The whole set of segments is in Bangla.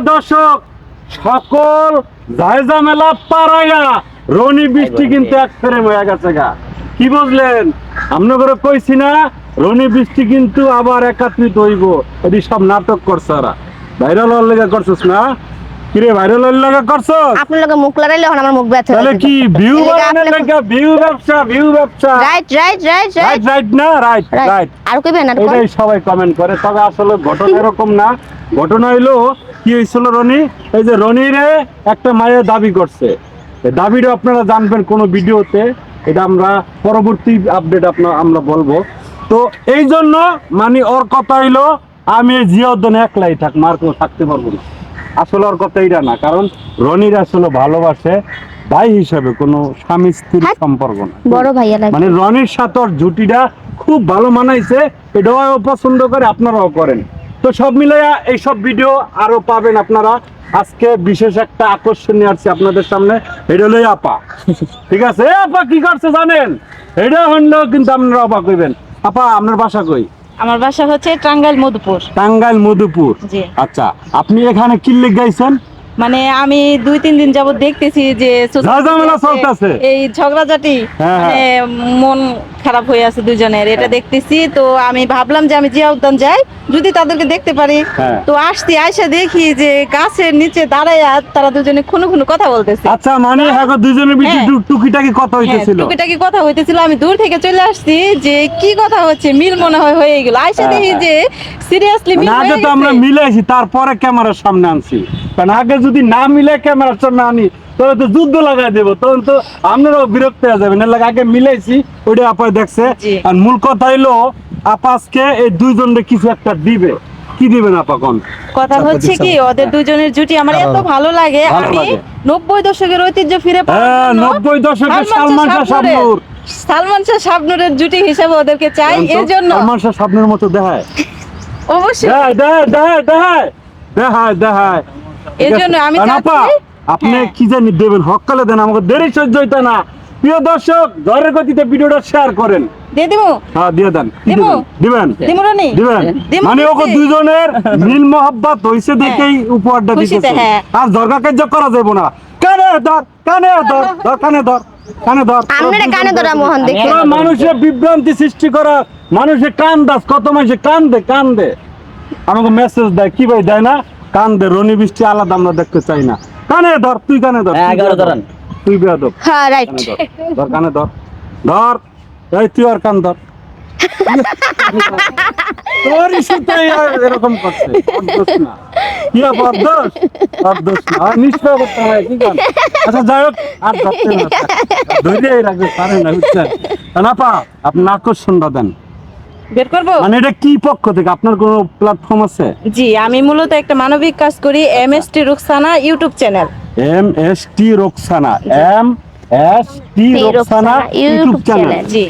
দর্শক সকল ঝামেলা পাড়াইয়া রনি বৃষ্টি কিন্তু এক ফ্রেম হয়ে গেছে গা। কি বুঝলেন? আমরা করে কইছি না রনি বৃষ্টি কিন্তু আবার একাত্রিত হইব। এটি সব নাটক করছে ওরা। ভাইরাল হওয়ার লেগে করছিস না? কিরে ভাইরাল হওয়ার লেগে করছস? আপনার লগে মুখ লড়াইলে এখন আমার মুখ ব্যথা। তাহলে কি ভিউ বাড়ানোর লেগে ভিউ ব্যবসা রাইট না রাইট আর কইবেন আর এটাই সবাই কমেন্ট করে। তবে আসলে ঘটনা এরকম না। ঘটনা হইলো কি হয়েছিল রনি, এই যে রনিরে একটা মায়ের দাবি করছে, এই দাবিটা আপনারা জানবেন কোনো ভিডিওতে, এটা আমরা পরবর্তী আপডেট আমরা বলবো। তো এই জন্য মানে ওর কথা হইলো আমি জিয়াউদ্দিন একলাই থাক, মার কোনো থাকতে পারবো না। আসলে ওর কথা এটা না, কারণ রনির আসলে ভালোবাসে ভাই হিসাবে, কোনো স্বামী স্ত্রীর সম্পর্ক না, বড় ভাইয়া লাগে। মানে রনির সাথে ওর জুটিটা খুব ভালো মানাইছে, এটাও পছন্দ করে, আপনারাও করেন। তো সব মিলাইয়া এইসব ভিডিও আরো পাবেন আপনারা। আজকে বিশেষ একটা আকর্ষণ নিয়ে আসছি আপনাদের সামনে, এটা হলো আপা। ঠিক আছে, আপা কি করছে জানেন? এটা হলো কিন্তু আপনারা অবাক হইবেন। আপা আপনার বাসা কই? আমার বাসা হচ্ছে টাঙ্গাইল মধুপুর। টাঙ্গাইল মধুপুর। জি। আচ্ছা, আপনি এখানে কি লিখ গাইছেন? মানে আমি 2-3 দিন যাবত দেখতেছি যে ঝামেলা চলতেছে, এই ঝগড়াঝাটি, মানে মন খারাপ হয়ে আছে দুজনের, এটা দেখতেছি। তো আমি ভাবলাম যে আমি জিয়াউদ্দিন যাই, যদি তাদেরকে দেখতে পারি। তো আইসা দেখি যে গাছের নিচে দাঁড়াইয়া তারা দুজনে খুনু কথা বলতেছে। আচ্ছা, মানে এখন দুজনের ভিতরে টুকিটাকি কথা হইতেছিল। টুকিটাকি কথা হইতেছিল, আমি দূর থেকে চলে আসছি যে কি কথা হচ্ছে, মিল মনে হয় হয়ে গেল। আইসা দেখি যে সিরিয়াসলি মিল হয়ে গেছে। আগে তো আমরা মিলাইছি, তারপরে ক্যামেরার সামনে আনছি, কারণ আগে যদি না মিলে ক্যামেরার সামনে আনি তাহলে তো যুদ্ধ লাগাই দেবো, তখন তো আপনারাও বিরক্ত হয়ে যাবেন। এর লাগে আগে মিলাইছি, ওইটা আপা দেখছে। আর মূল কথা হইলো আপা আজকে এই দুইজনকে কিছু একটা দিবে। কি দিবেন আপা? কোন কথা হচ্ছে কি, ওদের দুজনের জুটি আমার এত ভালো লাগে। আমি 90 দশকের ঐতিহ্য ফিরে পাওয়ার জন্য 90 দশকের সালমান শাহ শাবনূরের জুটি হিসেবে ওদেরকে চাই। এর জন্য সালমান শাহ শাবনূরের মতো দেখায়, অবশ্যই দেখায়। এর জন্য আমি আপনি কি জানি দেবেন, হকালে দেন, আমাকে দেরি সহ্য হইতে না। প্রিয় দর্শক, ঝড়ের গতিতে ভিডিওটা শেয়ার করেন। দিয়ে দিব? হ্যাঁ, দিয়ে দেন। দিবেন। মানে ওকে দুজনের মিল মোহাব্বত হইছে দেখেই উপহারটা দিতেছে। আর দরকার কাজ করা যাবে না। কানে ধর মানুষের বিভ্রান্তি সৃষ্টি করা, মানুষের কান দাস, কত মানুষের কান্দে আমাকে মেসেজ দেয়, কি ভাই দেয় না? কান্দে। রনি বৃষ্টি আলাদা আমরা দেখতে চাই না। কানে ধর, তুই কানে ধর, তুই বেয়াদব। হ্যাঁ রাইট, ধর কানে ধর, এই তুই আর কান ধর। তোর ইস্যুতে এরকম করছে, অদ্দোষ না। কি অদ্দোষ না, নিষ্ঠা করতে হয়। কি গান? আচ্ছা যাই হোক, আর ধরতে না, ধৈর্যই রাখতে পারে না, বুঝছেন? আপা আপনি আকর্ষণটা দেন, বের করব। মানে এটা কি পক্ষ থেকে? আপনার কোনো প্ল্যাটফর্ম আছে? জি, আমি মূলত একটা মানবিক কাজ করি, MST Rukhsana YouTube channel. MST Rukhsana, MST Rukhsana YouTube channel. জি।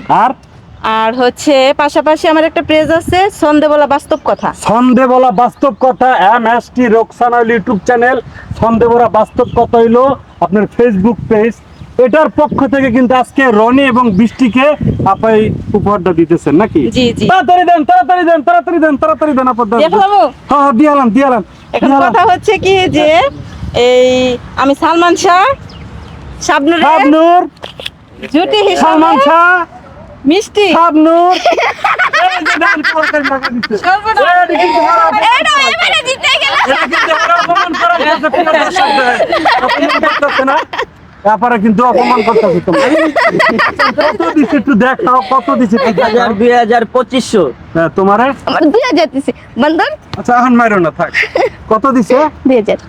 আর হচ্ছে পাশাপাশি আমার একটা পেজ আছে, সন্দেহবলা বাস্তব কথা। এমএসটি রুকসানা ইউটিউব চ্যানেল, সন্দেহবলা বাস্তব কথা হইলো আপনার ফেসবুক পেজ। এটার পক্ষ থেকে কিন্তু আজকে রনি এবং বৃষ্টিকে আপাই উপহারটা দিতেছেন নাকি? জি জি, তাড়াতাড়ি দেন আপা। হ্যাঁ, দিয়ালাম। এখন কথা হচ্ছে কি যে এই আমি সালমান শাহ শাবনূর জুটি হিসেবে, সালমান শাহ মিষ্টি শাবনূর ব্যাপারে কিন্তু অপমান করতেছে। কত দিচ্ছে একটু দেখাও, কত দিচ্ছে? 2000-2500। হ্যাঁ, তোমারে 2000 দিছে বন্ধন। আচ্ছা এখন মাইরো না, থাক। কত দিছে? 2000।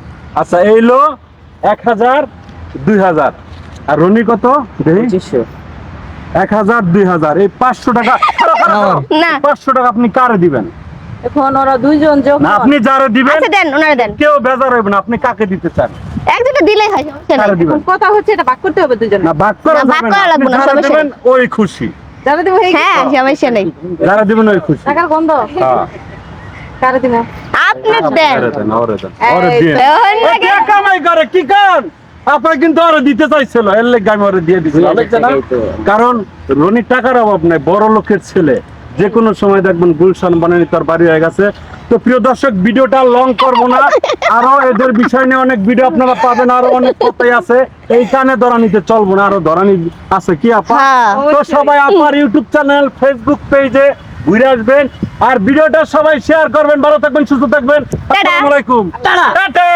আচ্ছা এইলো 1000, 2000। আর রনি কত? 2500। 1000, 2000, এই 500 টাকা। না 500 টাকা আপনি কারে দিবেন? এখন ওরা দুইজন যখন, না আপনি যারে দিবেন, আচ্ছা দেন, ওনারে দেন। কেউ বেজার হইবে না। আপনি কাকে দিতে চান? একজনকে দিলেই হয়, সমস্যা কারে নাই। দিবেন? কথা হচ্ছে এটা ভাগ করতে হবে দুজন। না ভাগ করা না, ভাগ যাবে করা না। লাগবে আপনি না, যারে সমস্যা দিবেন ওই খুশি। যারা দিব হ্যাঁ, সমস্যা নাই। যারা দিবেন ওই খুশি। টাকার গন্ধ হ্যাঁ, কারে দিব? আপনি দেন। ওরে দেন, ওরে দেন, ওরে এই দিন। ওর ও লাগে কে কামাই করে কি কান? আপা কিন্তু আরো দিতে চাইছিল, এর লেগে আমি ওরে দিয়ে দিছি। কারণ রনির টাকার অভাব নাই, বড় লোকের ছেলে, যে কোনো সময় দেখবেন গুলশান বনানী তার বাড়ি হয়ে গেছে। তো প্রিয় দর্শক, ভিডিওটা লং করবো না, আরো এদের বিষয় নিয়ে অনেক ভিডিও আপনারা পাবেন, আরো অনেক কথাই আছে, এই কানে ধরানিতে চলবো না, আরো ধরানি আছে কি আপা? হ্যাঁ। তো সবাই আপার ইউটিউব চ্যানেল, ফেসবুক পেজে ঘুরে আসবেন, আর ভিডিওটা সবাই শেয়ার করবেন। ভালো থাকবেন, সুস্থ থাকবেন, আসসালামু আলাইকুম। টাটা। টাটা।